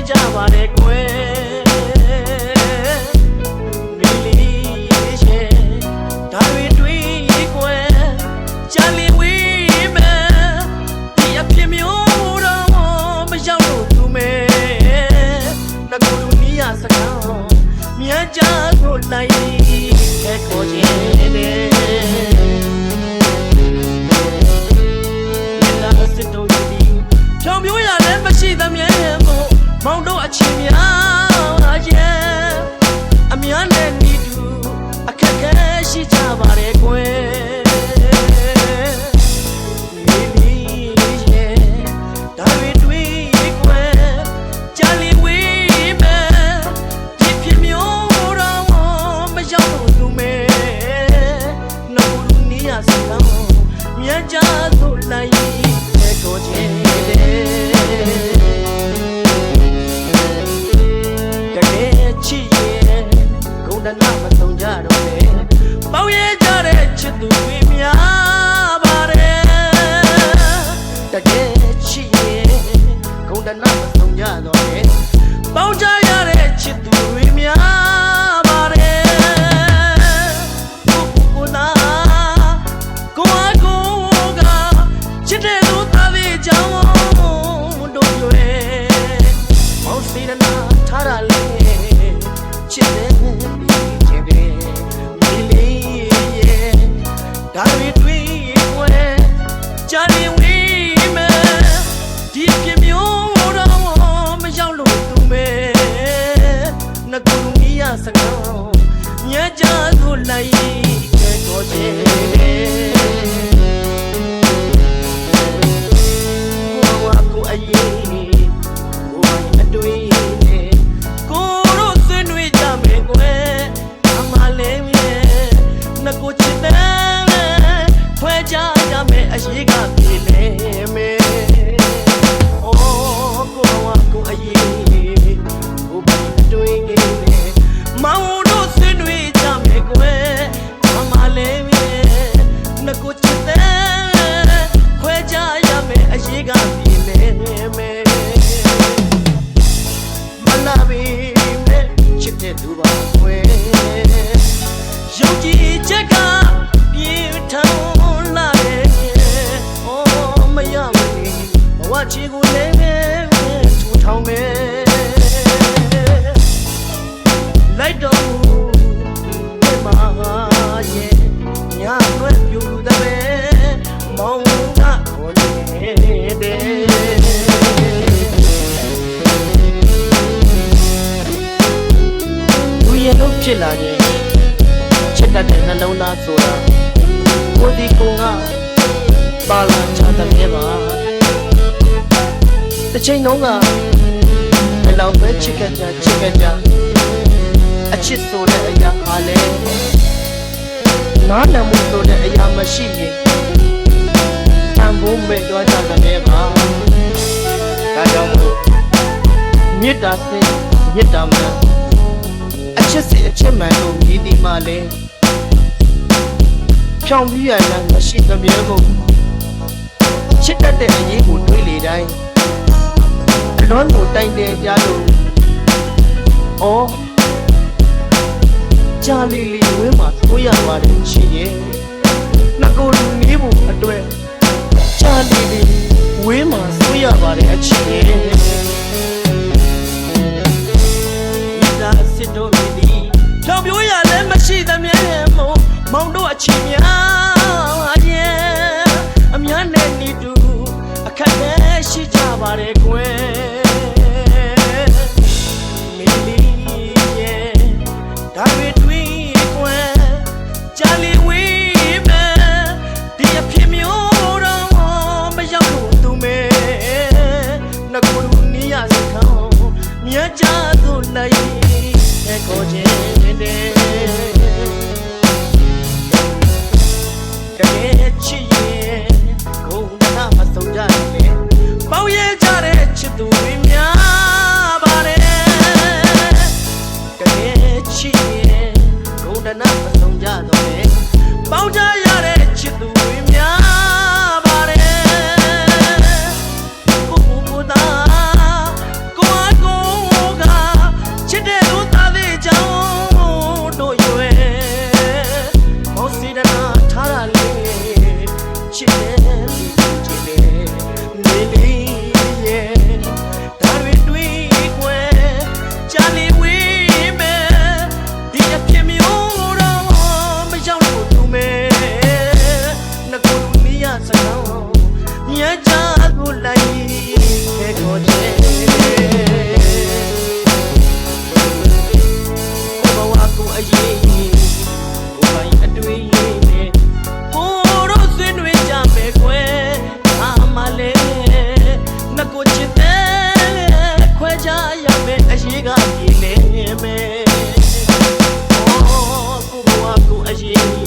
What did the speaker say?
ကြပါတယ်ကွယ်မိလေးရဲ့ဒါတွေတွေးကွယ်ချာလီဝေးမယ်ဒီအဖြစ်မျိုးတော့မရောက်လို့သူမဲနှကူလူနီးရစကားမြတ်ကြလို့လိုက်ခဲ့ခေါ်ခြင်းနဲ့စစ်တို့ဒီဖြောင်ပြိုးရလည်းမရှိသမျှမို့မောင်တို့အချင်းများရဲ့အများနဲ့နေတူအခက်ခဲရှိကြပါတယ်ကွယ်မိလေးရဲ့ဒါတွေတွေးကွယ်ကြာလီဝေးမယ်ဒီဖြစ်မျိုးတော့မရောက်လို့သူမဲနှုတ်လူနီးရစကားမြတ်ကြသို့လိုက်ကိုချင်းတကယ်ချစ်ရဲ့ဂုဏ်တနာမဆုံးကြတော့လေပေါင်းရကြတဲ့ချစ်သူတွေများပါတယ်တကယ်ချစ်ရဲ့ဂုဏ်တနာမဆုံးကြတော့လေပေါင်းကြရတဲ့ချစ်သူတွေများပါတယ်ကိုနာကိုအကိုကချစ်တဲ့သူကြောင်းတို့ရွယ်မောင်စီရနာထားရလေချစ်တဲ့ချစ်တဲ့မိလေးရဲ့ဒါတွေတွေးွယ်ကြာနေဝေးမယ်ဒီပြမျိုးတော့မရောက်လို့သူမဲနှကူနီးရစကားညကြသို့လိုက်ခဲ့တော့ခြင်းအရေးကိုအတွေ့နဲ့ကိုတို့ဆွေးနွေးကြမယ်ကွယ်အမလေးရဲ့နှကိုချစ်တဲ့ခွဲကြကြမယ်အရေးကပြေလဲမယ်အိုးကိုအရေးကိုအတွေ့နဲ့မောင်တို့ဆွေးနွေးကြမယ်ကွယ်အမလေးရဲ့နှကိုချစ်တဲ့ခွဲကြရမယ်အရေးကပြေမလာပြီမဲ့ချစ်တဲ့သူပါကွယ်ယုံကြည်ချက်ကပြေထောင်းလာတယ်အော်မရမနေဘဝချီကိုလည်းထူထောင်မယ်လိုက်တော့ဒီမှာရဲ့ညာွယ်ပြူတဲ့မောင်ကခေါ်နေတဲ့ရဲ့လို့ဖြစ်လာတဲ့ချစ်တတ်တဲ့နှလုံးသားဆိုတာကိုဒီကုံကပါလာချတဲ့မြဲပါတစ်ချိန်လုံးကဘယ်လောက်ပဲချစ်ခဲ့ကြအချစ်ဆိုတဲ့အရာအားလဲနားလည်မှုဆိုတဲ့အရာမရှိရင်တန်ဖိုးမဲ့တော့ကြတဲ့မြဲပါဒါကြောင့်မို့မေတ္တာစိတ်မေတ္တာမှန်အချစ်စီအချစ်မှန်လို့ဒီဒီမှလဲဖြောင်းပြီးရလည်းမရှိသမျှကိုချစ်တတ်တဲ့အရေးကိုတွေးလေတိုင်းအလွန်ကိုတိုင်တယ်ကြလို့အော်ကြာလီလီဝင်းမှာသိုးရပါတယ်ချစ်ရဲ့နှကိုလူနေဖို့အတွက်ကြာလီလီဝင်းမှာသိုးရပါတယ်အချစ်ရဲ့စစ်တို့ဒီဖြောင်ပြိုးရလည်းမရှိသမျှမို့မောင်တို့အချင်းများရဲ့အများနဲ့နေတူအခက်ခဲရှိကြပါတယ်ကွယ်မိလေးရဲ့ဒါတွေတွေးကွယ်ကြာလီဝေးမယ်ဒီအဖြစ်မျိုးတော့မရောက်လို့သူမဲနှကူလူနီးရစကားမြတ်ကြသို့လိုက်ကိုချင်းတဲ့ကဲချစ်ရဲ့ဂုဏ်နာမဆုံးကြနဲ့ပေါင်းရကြတဲ့ချစ်သူတွေများပါတယ်ကဲချစ်ရဲ့ဂုဏ်နာမဆုံးကြတော့လေပေါင်းကြရတဲ့ချစ်သူတွေများပါတယ်ကိုသားကို ရှိကပြေးနေမယ်ကိုဘဝကိုအရင်